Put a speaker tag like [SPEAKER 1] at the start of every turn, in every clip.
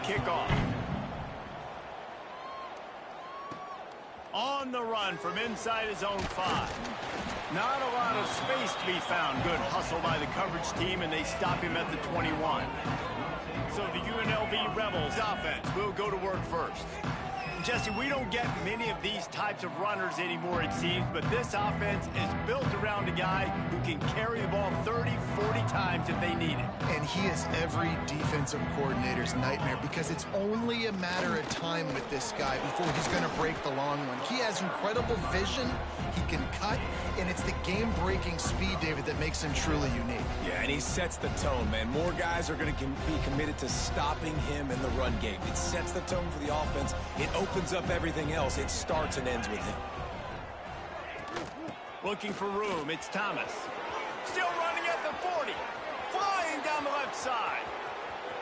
[SPEAKER 1] kickoff. On the run from inside his own 5. Not a lot of space to be found. Good hustle by the coverage team, and they stop him at the 21. So the UNLV Rebels offense will go to work first. Jesse, we don't get many of these types of runners anymore, it seems, but this offense is built around a guy who can carry the ball 30, 40 times if they need it.
[SPEAKER 2] And he is every defensive coordinator's nightmare because it's only a matter of time with this guy before he's going to break the long one. He has incredible vision, he can cut, and it's the game-breaking speed, David, that makes him truly unique.
[SPEAKER 3] Yeah, and he sets the tone, man. More guys are going to be committed to stopping him in the run game. It sets the tone for the offense. It opens up everything else. It starts and ends with him.
[SPEAKER 1] Looking for room, it's Thomas. Still running at the 40. Flying down the left side.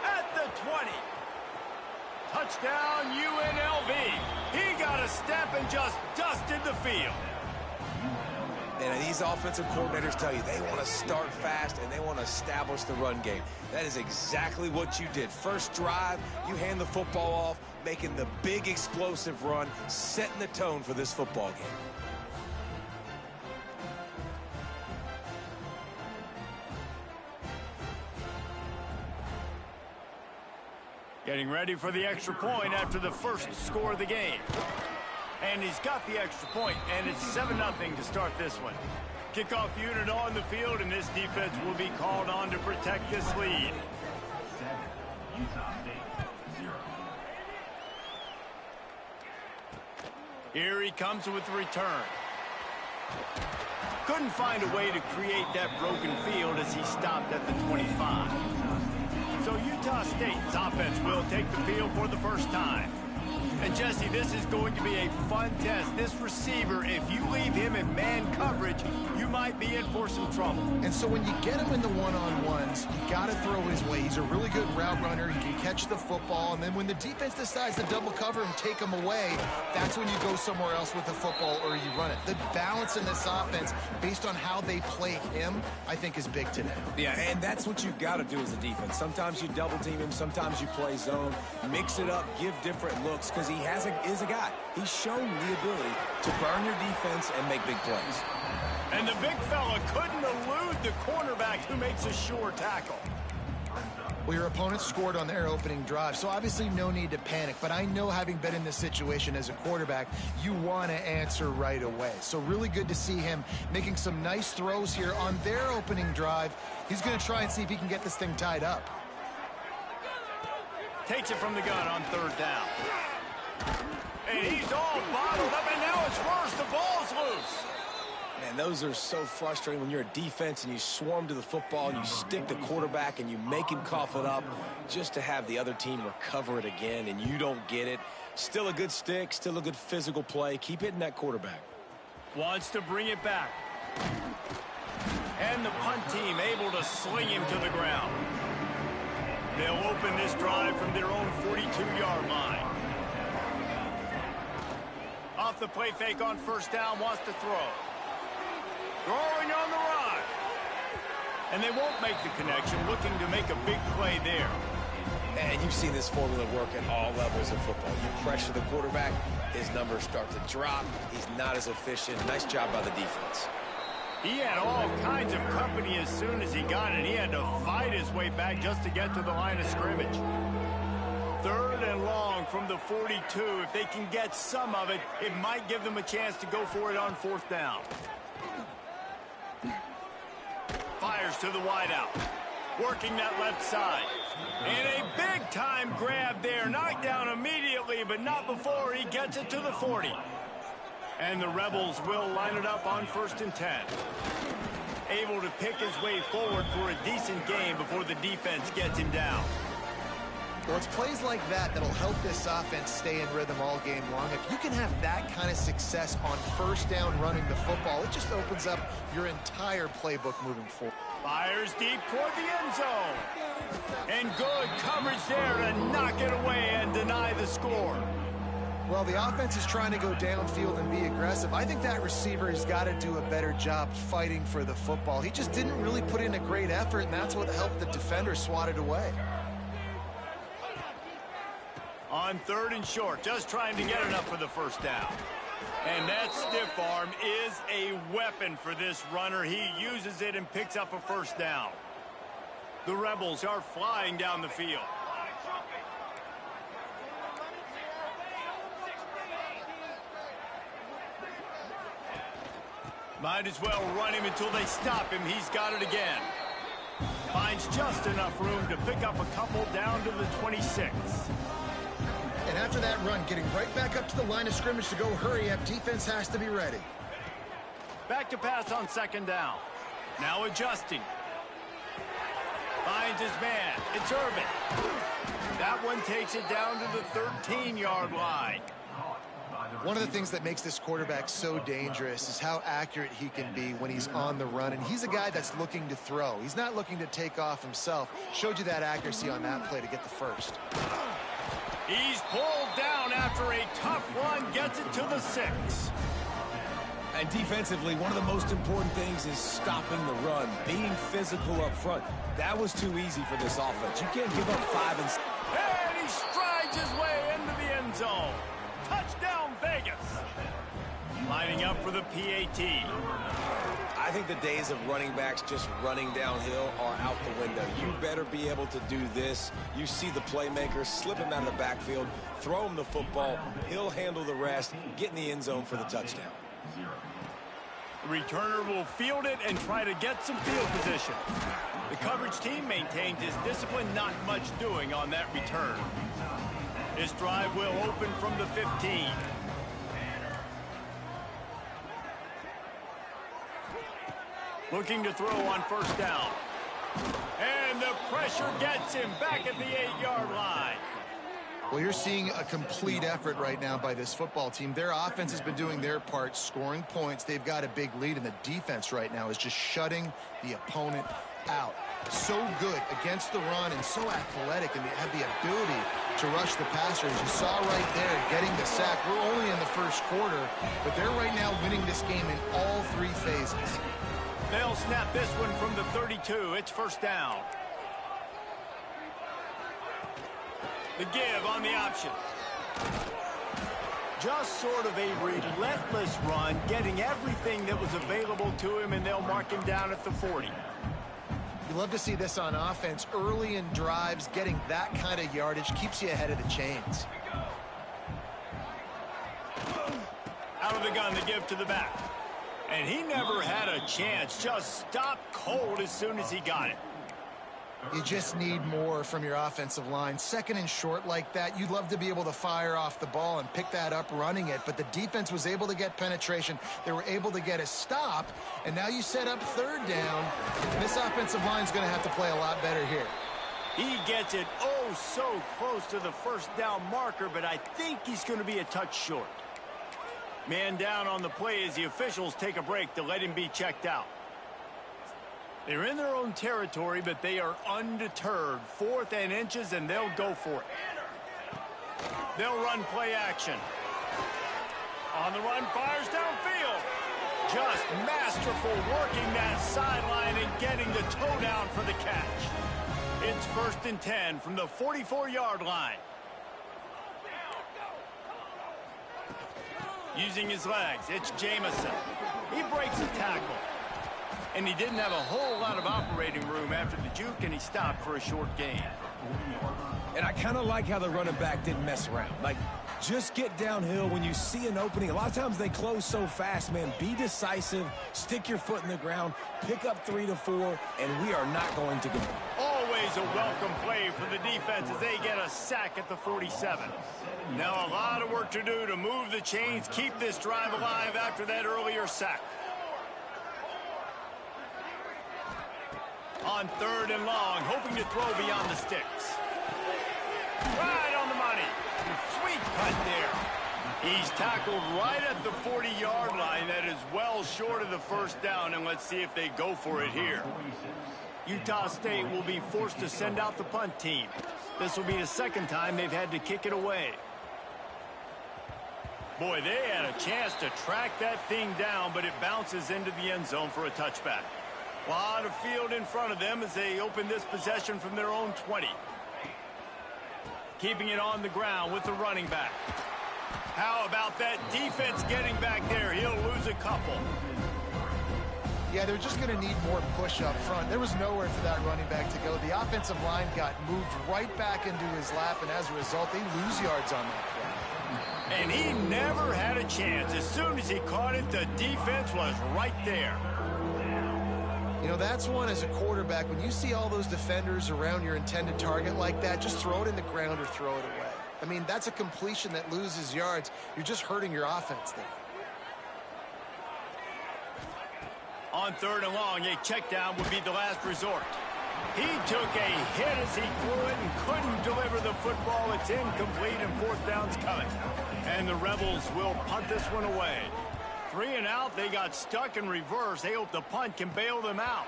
[SPEAKER 1] At the 20. Touchdown UNLV. He got a step and just dusted the field.
[SPEAKER 3] And these offensive coordinators tell you they want to start fast and they want to establish the run game. That is exactly what you did. First drive, you hand the football off, making the big explosive run, setting the tone for this football game.
[SPEAKER 1] Getting ready for the extra point after the first score of the game. And he's got the extra point, and it's 7-0 to start this one. Kickoff unit on the field, and this defense will be called on to protect this lead. Here he comes with the return. Couldn't find a way to create that broken field as he stopped at the 25. So Utah State's offense will take the field for the first time. And Jesse, this is going to be a fun test. This receiver, if you leave him in man coverage, you might be in for some trouble.
[SPEAKER 2] And so when you get him in the one-on-ones, you got to throw his way. He's a really good route runner. He can catch the football. And then when the defense decides to double cover and take him away, that's when you go somewhere else with the football or you run it. The balance in this offense, based on how they play him, I think is big today.
[SPEAKER 3] Yeah, and that's what you've got to do as a defense. Sometimes you double team him. Sometimes you play zone. Mix it up. Give different looks because he is a guy. He's shown the ability to burn your defense and make big plays.
[SPEAKER 1] And the big fella couldn't elude the cornerback who makes a sure tackle.
[SPEAKER 2] Well, your opponent scored on their opening drive, so obviously no need to panic. But I know, having been in this situation as a quarterback, you want to answer right away. So really good to see him making some nice throws here on their opening drive. He's going to try and see if he can get this thing tied up.
[SPEAKER 1] Takes it from the gun on third down. And he's all bottled up, and now it's worse. The ball's loose.
[SPEAKER 3] Man, those are so frustrating when you're a defense and you swarm to the football and you stick the quarterback and you make him cough it up just to have the other team recover it again and you don't get it. Still a good stick, still a good physical play. Keep hitting that quarterback.
[SPEAKER 1] Wants to bring it back. And the punt team able to sling him to the ground. They'll open this drive from their own 42-yard line. Off the play fake on first down, wants to throw. Throwing on the run. And they won't make the connection, looking to make a big play there.
[SPEAKER 3] And you've seen this formula work at all levels of football. You pressure the quarterback, his numbers start to drop. He's not as efficient. Nice job by the defense.
[SPEAKER 1] He had all kinds of company as soon as he got it. He had to fight his way back just to get to the line of scrimmage. Third and long from the 42. If they can get some of it, it might give them a chance to go for it on fourth down. Fires to the wideout. Working that left side. And a big-time grab there. Knocked down immediately, but not before he gets it to the 40. And the Rebels will line it up on 1st and 10. Able to pick his way forward for a decent game before the defense gets him down.
[SPEAKER 2] Well, it's plays like that that'll help this offense stay in rhythm all game long. If you can have that kind of success on first down running the football, it just opens up your entire playbook moving forward.
[SPEAKER 1] Fires deep toward the end zone. And good coverage there to knock it away and deny the score.
[SPEAKER 2] Well, the offense is trying to go downfield and be aggressive. I think that receiver has got to do a better job fighting for the football. He just didn't really put in a great effort, and that's what helped the defender swat it away.
[SPEAKER 1] On 3rd and short, just trying to get enough for the first down. And that stiff arm is a weapon for this runner. He uses it and picks up a first down. The Rebels are flying down the field. Might as well run him until they stop him. He's got it again. Finds just enough room to pick up a couple down to the 26.
[SPEAKER 2] And after that run, getting right back up to the line of scrimmage to go hurry up, defense has to be ready.
[SPEAKER 1] Back to pass on 2nd down. Now adjusting. Finds his man. It's Irvin. That one takes it down to the 13-yard line.
[SPEAKER 2] One of the things that makes this quarterback so dangerous is how accurate he can be when he's on the run. And he's a guy that's looking to throw. He's not looking to take off himself. Showed you that accuracy on that play to get the first.
[SPEAKER 1] He's pulled down after a tough run, gets it to the 6.
[SPEAKER 3] And defensively, one of the most important things is stopping the run, being physical up front. That was too easy for this offense. You can't give up 5 and...
[SPEAKER 1] And he strides his way into the end zone. Touchdown, Vegas. Lining up for the PAT.
[SPEAKER 3] I think the days of running backs just running downhill are out the window. You better be able to do this. You see the playmaker, slip him out of the backfield, throw him the football. He'll handle the rest, get in the end zone for the touchdown.
[SPEAKER 1] The returner will field it and try to get some field position. The coverage team maintains his discipline, not much doing on that return. This drive will open from the 15. Looking to throw on 1st down. And the pressure gets him back at the 8-yard line.
[SPEAKER 2] Well, you're seeing a complete effort right now by this football team. Their offense has been doing their part, scoring points. They've got a big lead, and the defense right now is just shutting the opponent out. So good against the run and so athletic, and they have the ability to rush the passer. As you saw right there, getting the sack. We're only in the 1st quarter, but they're right now winning this game in all 3 phases.
[SPEAKER 1] They'll snap this one from the 32. It's 1st down. The give on the option. Just sort of a relentless run, getting everything that was available to him, and they'll mark him down at the 40.
[SPEAKER 2] You love to see this on offense. Early in drives, getting that kind of yardage keeps you ahead of the chains.
[SPEAKER 1] Out of the gun, the give to the back. And he never had a chance. Just stopped cold as soon as he got it.
[SPEAKER 2] You just need more from your offensive line. 2nd and short like that, you'd love to be able to fire off the ball and pick that up running it, but the defense was able to get penetration. They were able to get a stop, and now you set up 3rd down. This offensive line is going to have to play a lot better here.
[SPEAKER 1] He gets it oh so close to the 1st down marker, but I think he's going to be a touch short. Man down on the play as the officials take a break to let him be checked out. They're in their own territory, but they are undeterred. 4th and inches, and they'll go for it. They'll run play action. On the run, fires downfield. Just masterful working that sideline and getting the toe down for the catch. It's 1st and 10 from the 44-yard line. Using his legs, it's Jamison. He breaks a tackle. And he didn't have a whole lot of operating room after the juke, and he stopped for a short gain.
[SPEAKER 3] And I kind of like how the running back didn't mess around. Like, just get downhill when you see an opening. A lot of times they close so fast, man. Be decisive, stick your foot in the ground, pick up 3 to 4, and we are not going to go.
[SPEAKER 1] Always a welcome play for the defense as they get a sack at the 47. Now a lot of work to do to move the chains, keep this drive alive after that earlier sack. On 3rd and long, hoping to throw beyond the sticks. Right on the money. Sweet cut there. He's tackled right at the 40-yard line. That is well short of the 1st down, and let's see if they go for it here. Utah State will be forced to send out the punt team. This will be the 2nd time they've had to kick it away. Boy, they had a chance to track that thing down, but it bounces into the end zone for a touchback. A lot of field in front of them as they open this possession from their own 20. keeping it on the ground with the running back. How about that defense getting back there? He'll lose a couple.
[SPEAKER 2] Yeah, they're just going to need more push up front. There was nowhere for that running back to go. The offensive line got moved right back into his lap, and as a result, they lose yards on that play.
[SPEAKER 1] And he never had a chance. As soon as he caught it, the defense was right there.
[SPEAKER 2] You know, that's one as a quarterback. When you see all those defenders around your intended target like that, just throw it in the ground or throw it away. I mean, that's a completion that loses yards. You're just hurting your offense there.
[SPEAKER 1] On 3rd and long, a check down would be the last resort. He took a hit as he threw it and couldn't deliver the football. It's incomplete and 4th down's coming. And the Rebels will punt this one away. 3 and out, they got stuck in reverse. They hope the punt can bail them out.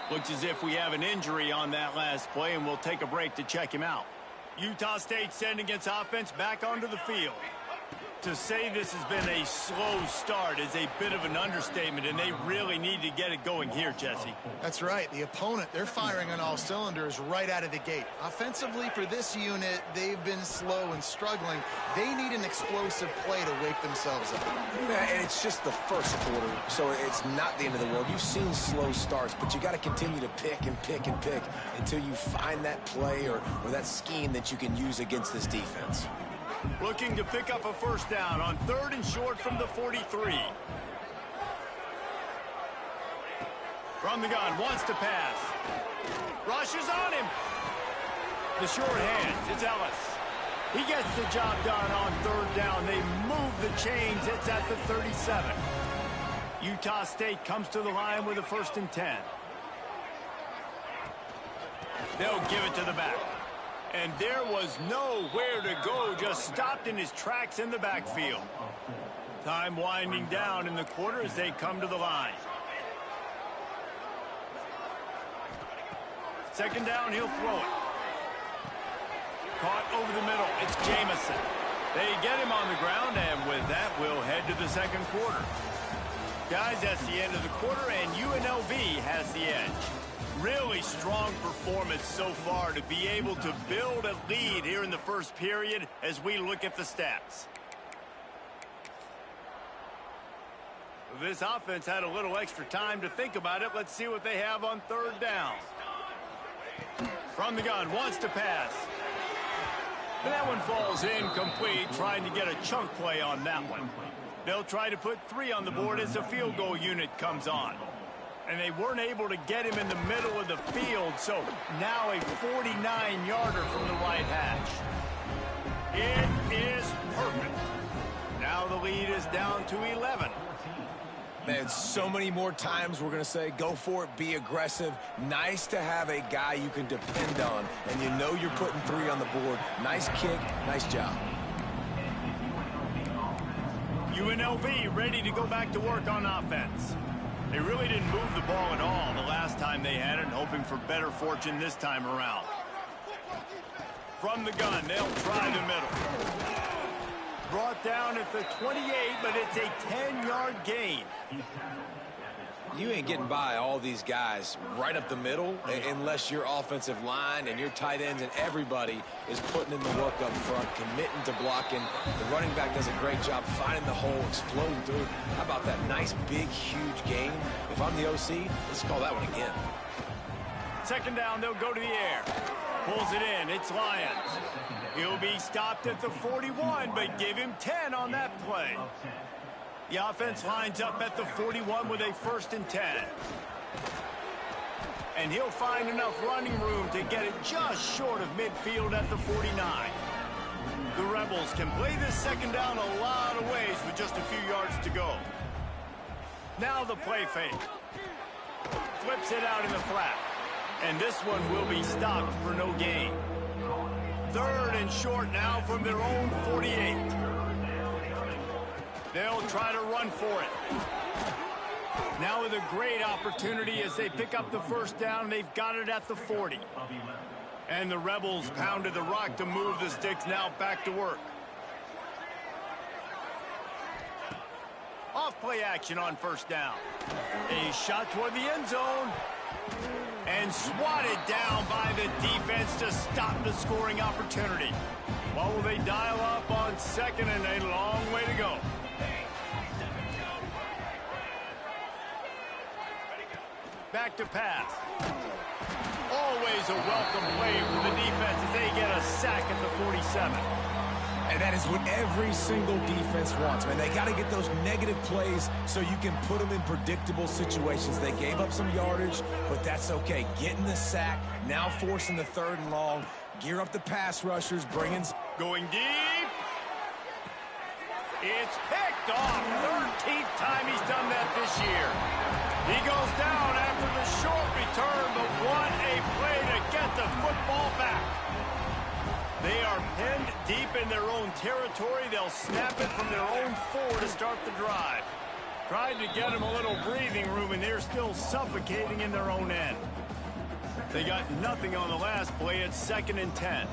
[SPEAKER 1] Looks as if we have an injury on that last play, and we'll take a break to check him out. Utah State sending its offense back onto the field. To say this has been a slow start is a bit of an understatement, and they really need to get it going here, Jesse.
[SPEAKER 2] That's right. The opponent, they're firing on all cylinders right out of the gate. Offensively, for this unit, they've been slow and struggling. They need an explosive play to wake themselves up.
[SPEAKER 3] Yeah, and it's just the first quarter, so it's not the end of the world. You've seen slow starts, but you got to continue to pick and pick and pick until you find that play or that scheme that you can use against this defense.
[SPEAKER 1] Looking to pick up a 1st down on 3rd and short from the 43. From the gun, wants to pass. Rushes on him. The short hands, it's Ellis. He gets the job done on 3rd down. They move the chains. It's at the 37. Utah State comes to the line with a 1st and 10. They'll give it to the back. And there was nowhere to go, just stopped in his tracks in the backfield. Time winding down in the quarter as they come to the line. 2nd down, he'll throw it. Caught over the middle, it's Jamison. They get him on the ground, and with that, we'll head to the 2nd quarter. Guys, that's the end of the quarter, and UNLV has the edge. Really strong performance so far to be able to build a lead here in the 1st period as we look at the stats. This offense had a little extra time to think about it. Let's see what they have on 3rd down. From the gun, wants to pass. And that one falls incomplete, trying to get a chunk play on that one. They'll try to put 3 on the board as the field goal unit comes on. And they weren't able to get him in the middle of the field, so now a 49-yarder from the right hash. It is perfect. Now the lead is down to 11.
[SPEAKER 3] Man, so many more times we're going to say, go for it, be aggressive. Nice to have a guy you can depend on, and you know you're putting 3 on the board. Nice kick, nice job.
[SPEAKER 1] UNLV ready to go back to work on offense. They really didn't move the ball at all the last time they had it, hoping for better fortune this time around. From the gun, they'll try the middle. Brought down at the 28, but it's a 10-yard gain.
[SPEAKER 3] You ain't getting by all these guys right up the middle unless your offensive line and your tight ends and everybody is putting in the work up front, committing to blocking. The running back does a great job finding the hole, exploding through. How about that nice, big, huge gain? If I'm the OC, let's call that one again.
[SPEAKER 1] 2nd down, they'll go to the air. Pulls it in, it's Lyons. He'll be stopped at the 41, but give him 10 on that play. The offense lines up at the 41 with a 1st and 10. And he'll find enough running room to get it just short of midfield at the 49. The Rebels can play this 2nd down a lot of ways with just a few yards to go. Now the play fake. Flips it out in the flat. And this one will be stopped for no gain. 3rd and short now from their own 48. They'll try to run for it. Now with a great opportunity as they pick up the 1st down. They've got it at the 40. And the Rebels pounded the rock to move the sticks. Now back to work. Off play action on 1st down. A shot toward the end zone. And swatted down by the defense to stop the scoring opportunity. What will they dial up on second and a long way to go? Back to pass. Always a welcome play for the defense as they get a sack at the 47.
[SPEAKER 3] And that is what every single defense wants, man. They got to get those negative plays so you can put them in predictable situations. They gave up some yardage, but that's okay. Getting the sack, now forcing the 3rd and long. Gear up the pass rushers, bringing...
[SPEAKER 1] Going deep. It's picked off. 13th time he's done that this year. He goes down after the short return, but what a play to get the football back. They are pinned deep in their own territory. They'll snap it from their own 4 to start the drive. Tried to get them a little breathing room, and they're still suffocating in their own end. They got nothing on the last play. It's 2nd and 10.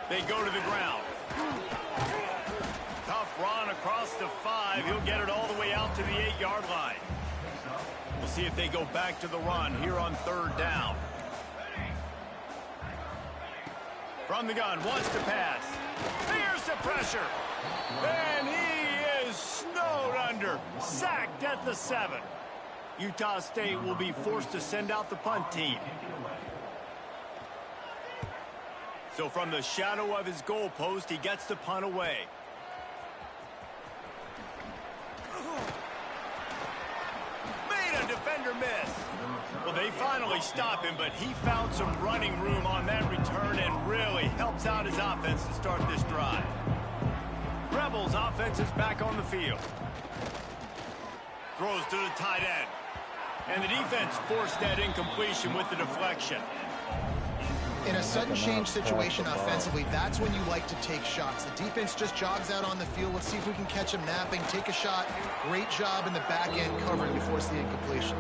[SPEAKER 1] They go to the ground. Tough run across the 5. He'll get it all the way out to the 8-yard line. We'll see if they go back to the run here on 3rd down. From the gun, wants to pass. Here's the pressure. And he is snowed under. Sacked at the 7. Utah State will be forced to send out the punt team. So from the shadow of his goalpost, he gets the punt away. Made a defender miss. Well, they finally stop him, but he found some running room on that return and really helps out his offense to start this drive. Rebels offense is back on the field. Throws to the tight end. And the defense forced that incompletion with the deflection.
[SPEAKER 2] In a sudden change situation offensively, that's when you like to take shots. The defense just jogs out on the field. Let's see if we can catch him napping. Take a shot. Great job in the back end covering before it's the incompletion.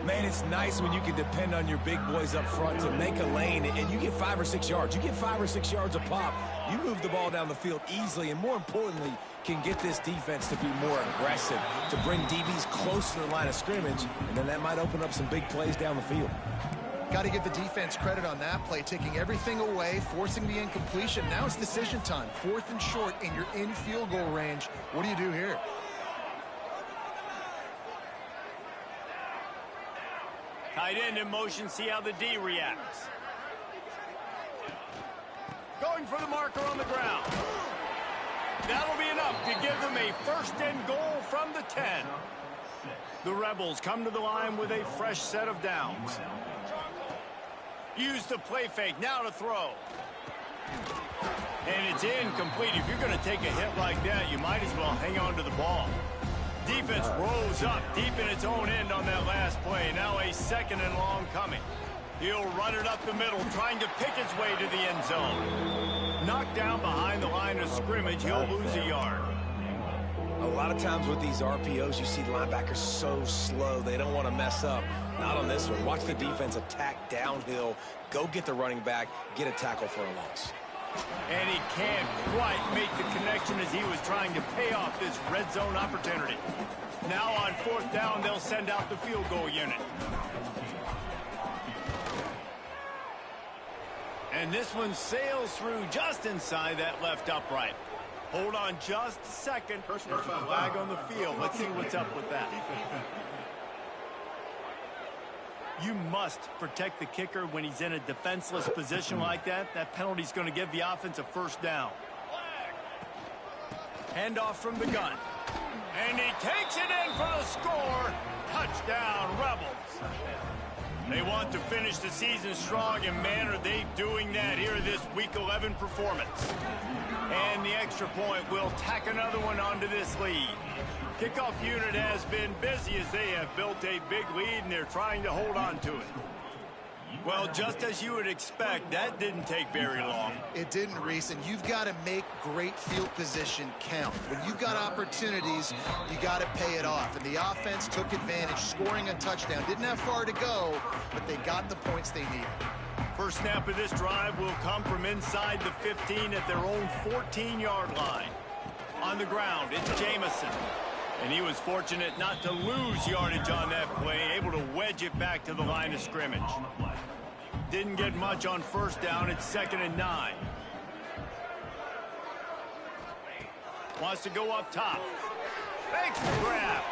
[SPEAKER 3] Man, it's nice when you can depend on your big boys up front to make a lane, and you get 5 or 6 yards. You get 5 or 6 yards a pop. You move the ball down the field easily, and more importantly, can get this defense to be more aggressive, to bring DBs close to the line of scrimmage, and then that might open up some big plays down the field.
[SPEAKER 2] Got to give the defense credit on that play, taking everything away, forcing the incompletion. Now it's decision time. 4th and short, and you're in field goal range. What do you do here?
[SPEAKER 1] Tight end in motion, see how the D reacts. Going for the marker on the ground. That'll be enough to give them a 1st and goal from the 10. The Rebels come to the line with a fresh set of downs. Use the play fake, now to throw. And it's incomplete. If you're going to take a hit like that, you might as well hang on to the ball. Defense rose up deep in its own end on that last play. Now a 2nd and long coming. He'll run it up the middle, trying to pick his way to the end zone. Knocked down behind the line of scrimmage, he'll lose a yard.
[SPEAKER 3] A lot of times with these RPOs, you see linebackers so slow, they don't want to mess up. Not on this one. Watch the defense attack downhill, go get the running back, get a tackle for a loss.
[SPEAKER 1] And he can't quite make the connection as he was trying to pay off this red zone opportunity. Now on 4th down, they'll send out the field goal unit. And this one sails through just inside that left upright. Hold on just a second. There's a flag on the field. Let's see what's up with that. You must protect the kicker when he's in a defenseless position like that. That penalty's going to give the offense a 1st down. Handoff from the gun. And he takes it in for the score. Touchdown, Rebels. They want to finish the season strong, and man, are they doing that here this Week 11 performance. And the extra point will tack another one onto this lead. Kickoff unit has been busy as they have built a big lead, and they're trying to hold on to it. Well, just as you would expect, that didn't take very long.
[SPEAKER 2] It didn't, Reese, and you've got to make great field position count. When you've got opportunities, you got to pay it off. And the offense took advantage, scoring a touchdown. Didn't have far to go, but they got the points they needed.
[SPEAKER 1] First snap of this drive will come from inside the 15 at their own 14-yard line. On the ground, it's Jamison. And he was fortunate not to lose yardage on that play, able to wedge it back to the line of scrimmage. Didn't get much on first down. It's 2nd and 9. Wants to go up top. Makes the grab.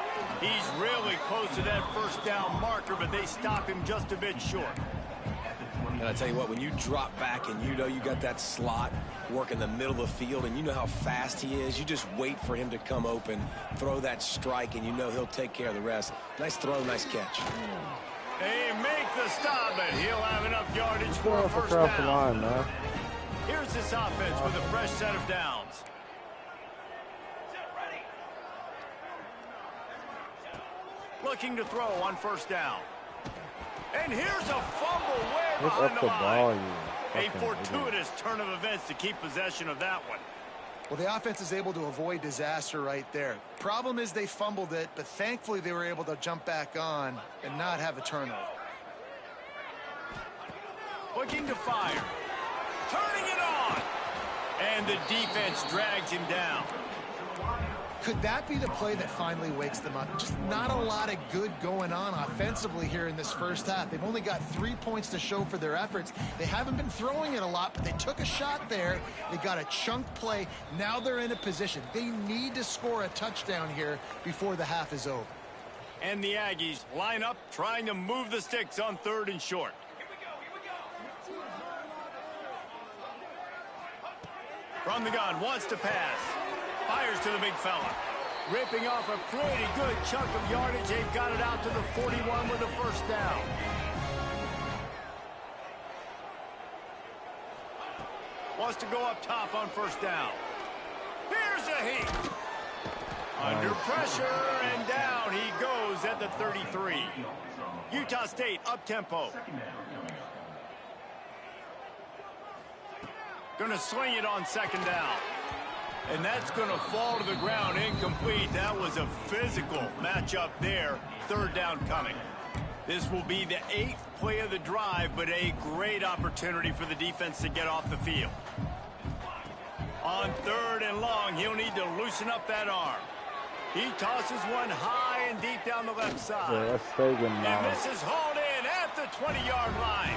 [SPEAKER 1] He's really close to that first down marker, but they stop him just a bit short.
[SPEAKER 3] And I tell you what, when you drop back and you know you got that slot work in the middle of the field and you know how fast he is, you just wait for him to come open, throw that strike, and you know he'll take care of the rest. Nice throw, nice catch.
[SPEAKER 1] They make the stop, but he'll have enough yardage for a first down. Here's this offense with a fresh set of downs. Looking to throw on first down. And here's a fumble way behind the line. A fortuitous turn of events to keep possession of that one.
[SPEAKER 2] Well, the offense is able to avoid disaster right there. Problem is they fumbled it, but thankfully they were able to jump back on and not have a turnover.
[SPEAKER 1] Looking to fire. Turning it on. And the defense drags him down.
[SPEAKER 2] Could that be the play that finally wakes them up? Just not a lot of good going on offensively here in this first half. They've only got 3 points to show for their efforts. They haven't been throwing it a lot, but they took a shot there. They got a chunk play. Now they're in a position. They need to score a touchdown here before the half is over.
[SPEAKER 1] And the Aggies line up trying to move the sticks on 3rd and short. From the gun, wants to pass. Fires to the big fella. Ripping off a pretty good chunk of yardage. They've got it out to the 41 with a first down. Wants to go up top on first down. Here's a heat. Under pressure and down he goes at the 33. Utah State up-tempo. Going to swing it on 2nd down. And that's going to fall to the ground incomplete. That was a physical matchup there. 3rd down coming. This will be the 8th play of the drive, but a great opportunity for the defense to get off the field. On 3rd and long, he'll need to loosen up that arm. He tosses one high and deep down the left side. And this is hauled in at the 20-yard line.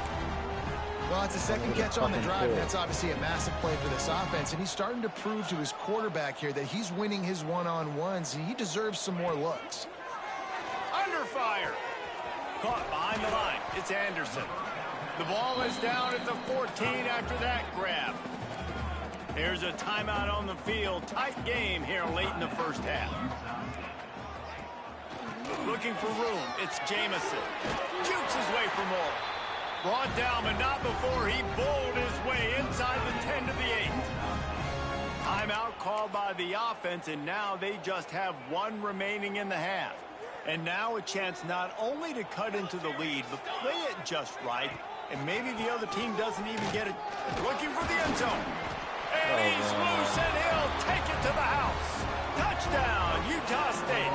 [SPEAKER 2] Well, it's a second catch on the drive. That's obviously a massive play for this offense, and he's starting to prove to his quarterback here that he's winning his one-on-ones, and he deserves some more looks.
[SPEAKER 1] Under fire. Caught behind the line. It's Anderson. The ball is down at the 14 after that grab. Here's a timeout on the field. Tight game here late in the first half. Looking for room. It's Jamison. Jukes his way for more. Brought down, but not before he bowled his way inside the 10 to the 8. Timeout called by the offense, and now they just have 1 remaining in the half. And now a chance not only to cut into the lead, but play it just right, and maybe the other team doesn't even get it. Looking for the end zone. And he's loose, and he'll take it to the house. Touchdown, Utah State.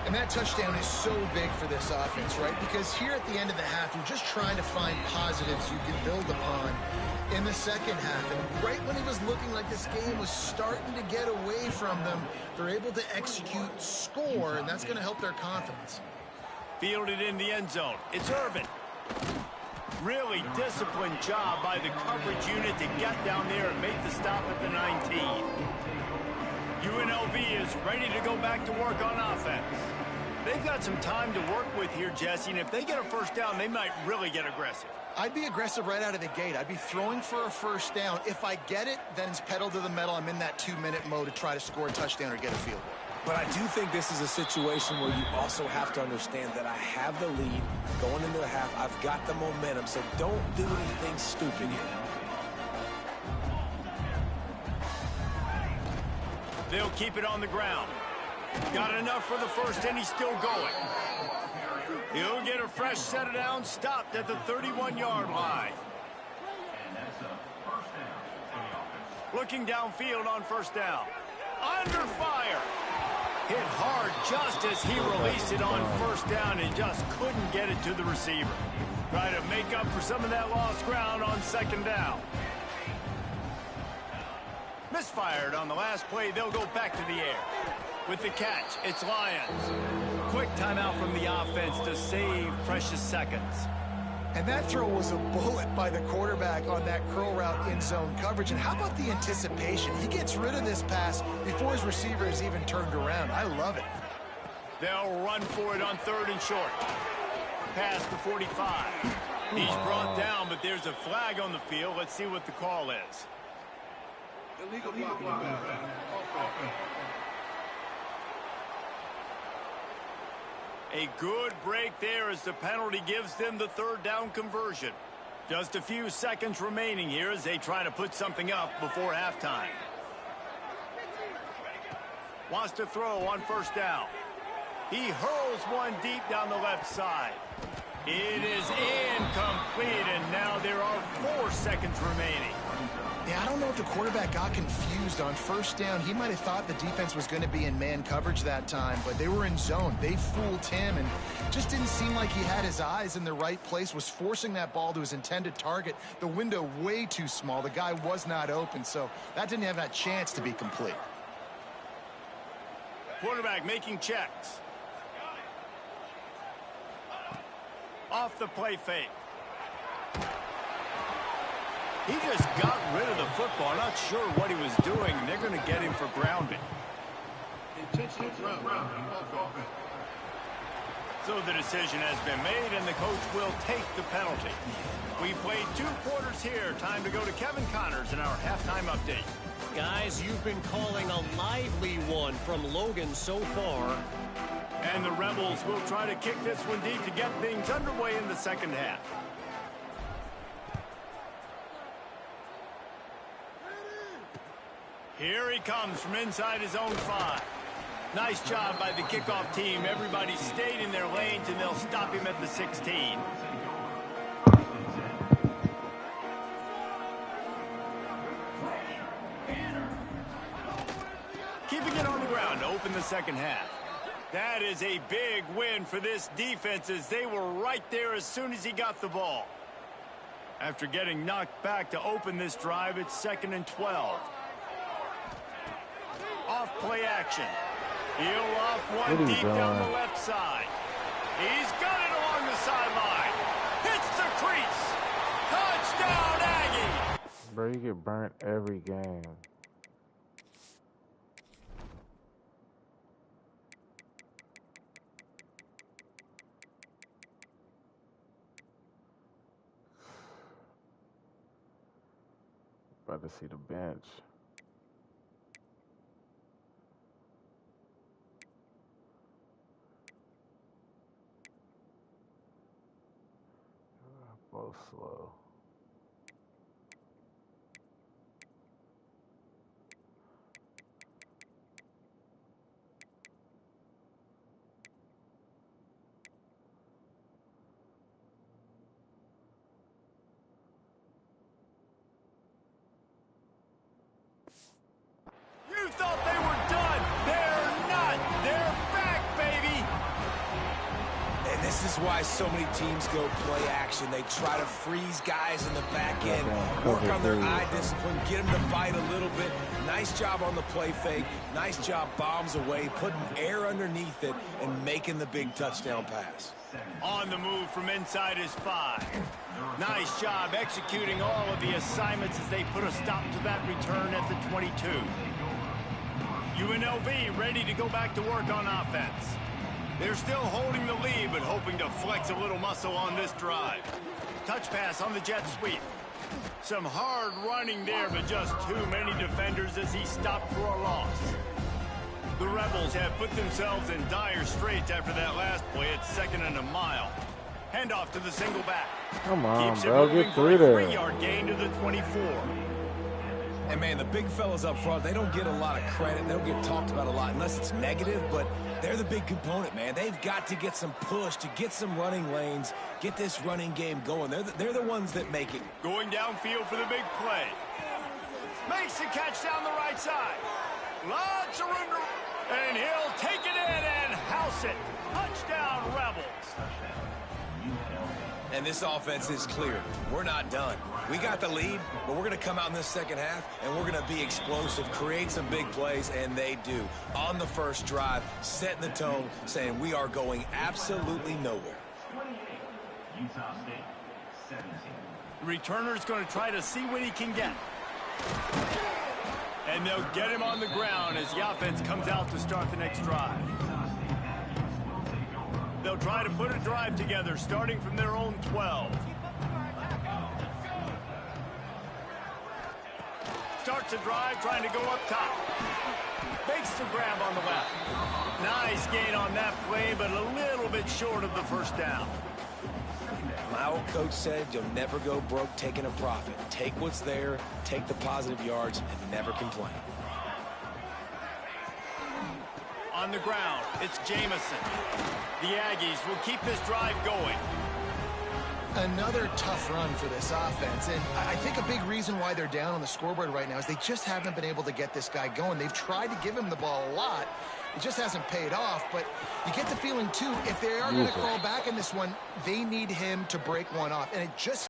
[SPEAKER 2] And that touchdown is so big for this offense, right? Because here at the end of the half, you're just trying to find positives you can build upon in the second half. And right when it was looking like this game was starting to get away from them, they're able to execute, score, and that's going to help their confidence.
[SPEAKER 1] Fielded in the end zone. It's Irvin. Really disciplined job by the coverage unit to get down there and make the stop at the 19. UNLV is ready to go back to work on offense. They've got some time to work with here, Jesse, and if they get a first down, they might really get aggressive.
[SPEAKER 2] I'd be aggressive right out of the gate. I'd be throwing for a first down. If I get it, then it's pedal to the metal. I'm in that 2-minute mode to try to score a touchdown or get a field goal.
[SPEAKER 3] But I do think this is a situation where you also have to understand that I have the lead going into the half. I've got the momentum, so don't do anything stupid here.
[SPEAKER 1] They'll keep it on the ground. Got enough for the first, and he's still going. He'll get a fresh set of downs, stopped at the 31-yard line. Looking downfield on first down. Under fire. Hit hard just as he released it on first down and just couldn't get it to the receiver. Try to make up for some of that lost ground on second down. Misfired on the last play. They'll go back to the air. With the catch, it's Lions. Quick timeout from the offense to save precious seconds.
[SPEAKER 2] And that throw was a bullet by the quarterback on that curl route in zone coverage. And how about the anticipation? He gets rid of this pass before his receiver is even turned around. I love it.
[SPEAKER 1] They'll run for it on 3rd and short. Pass to 45. He's brought down, but there's a flag on the field. Let's see what the call is.
[SPEAKER 4] Illegal blocking.
[SPEAKER 1] A good break there as the penalty gives them the 3rd down conversion. Just a few seconds remaining here as they try to put something up before halftime. Wants to throw on 1st down. He hurls one deep down the left side. It is incomplete, and now there are 4 seconds remaining.
[SPEAKER 2] Yeah, I don't know if the quarterback got confused on 1st down. He might have thought the defense was going to be in man coverage that time, but they were in zone. They fooled him, and just didn't seem like he had his eyes in the right place, was forcing that ball to his intended target. The window way too small. The guy was not open, so that didn't have that chance to be complete.
[SPEAKER 1] Quarterback making checks. Off the play fake. He just got rid of the football. Not sure what he was doing. They're going to get him for grounding.
[SPEAKER 4] Intentional grounding.
[SPEAKER 1] So the decision has been made, and the coach will take the penalty. We played 2 quarters here. Time to go to Kevin Connors in our halftime update.
[SPEAKER 5] Guys, you've been calling a lively one from Logan so far.
[SPEAKER 1] And the Rebels will try to kick this one deep to get things underway in the 2nd half. Here he comes from inside his own 5. Nice job by the kickoff team. Everybody stayed in their lanes, and they'll stop him at the 16. Keeping it on the ground to open the 2nd half. That is a big win for this defense, as they were right there as soon as he got the ball. After getting knocked back to open this drive, it's 2nd and 12. Off play action. He'll off one deep down the left side. He's got it along the sideline. Hits the crease. Touchdown, Aggie.
[SPEAKER 6] Bro, you get burnt every game. About to see the bench. Both slow.
[SPEAKER 1] You thought they were done. They're not. They're back, baby.
[SPEAKER 3] And this is why so many teams go play action. They try to freeze guys in the back end, work on their eye discipline, get them to bite a little bit. Nice job on the play fake. Nice job bombs away, putting air underneath it, and making the big touchdown pass.
[SPEAKER 1] On the move from inside his 5. Nice job executing all of the assignments as they put a stop to that return at the 22. UNLV ready to go back to work on offense. They're still holding the lead, but hoping to flex a little muscle on this drive. Touch pass on the jet sweep. Some hard running there, but just too many defenders as he stopped for a loss. The Rebels have put themselves in dire straits after that last play. It's 2nd and a mile. Handoff to the single back.
[SPEAKER 6] Come on,
[SPEAKER 1] Keeps
[SPEAKER 6] bro,
[SPEAKER 1] it moving
[SPEAKER 6] get
[SPEAKER 1] for a
[SPEAKER 6] through there.
[SPEAKER 1] 3-yard gain to the 24.
[SPEAKER 3] And, man, the big fellas up front, they don't get a lot of credit. They don't get talked about a lot unless it's negative, but they're the big component, man. They've got to get some push, to get some running lanes, get this running game going. They're the ones that make it.
[SPEAKER 1] Going downfield for the big play. Makes the catch down the right side. Lots of room to... And he'll take it in and house it. Touchdown, Rebels.
[SPEAKER 3] And this offense is clear. We're not done. We got the lead, but we're going to come out in this second half, and we're going to be explosive, create some big plays, and they do. On the first drive, setting the tone, saying we are going absolutely nowhere.
[SPEAKER 1] Utah State, 17. The returner's going to try to see what he can get. And they'll get him on the ground as the offense comes out to start the next drive. They'll try to put a drive together, starting from their own 12. Starts a drive, trying to go up top. Makes the grab on the left. Nice gain on that play, but a little bit short of the first down.
[SPEAKER 3] My old coach said you'll never go broke taking a profit. Take what's there, take the positive yards, and never complain.
[SPEAKER 1] On the ground, it's Jamison. The Aggies will keep this drive going.
[SPEAKER 2] Another tough run for this offense, and I think a big reason why they're down on the scoreboard right now is they just haven't been able to get this guy going. They've tried to give him the ball a lot. It just hasn't paid off, but you get the feeling, too, if they are going to crawl back in this one, they need him to break one off, and it just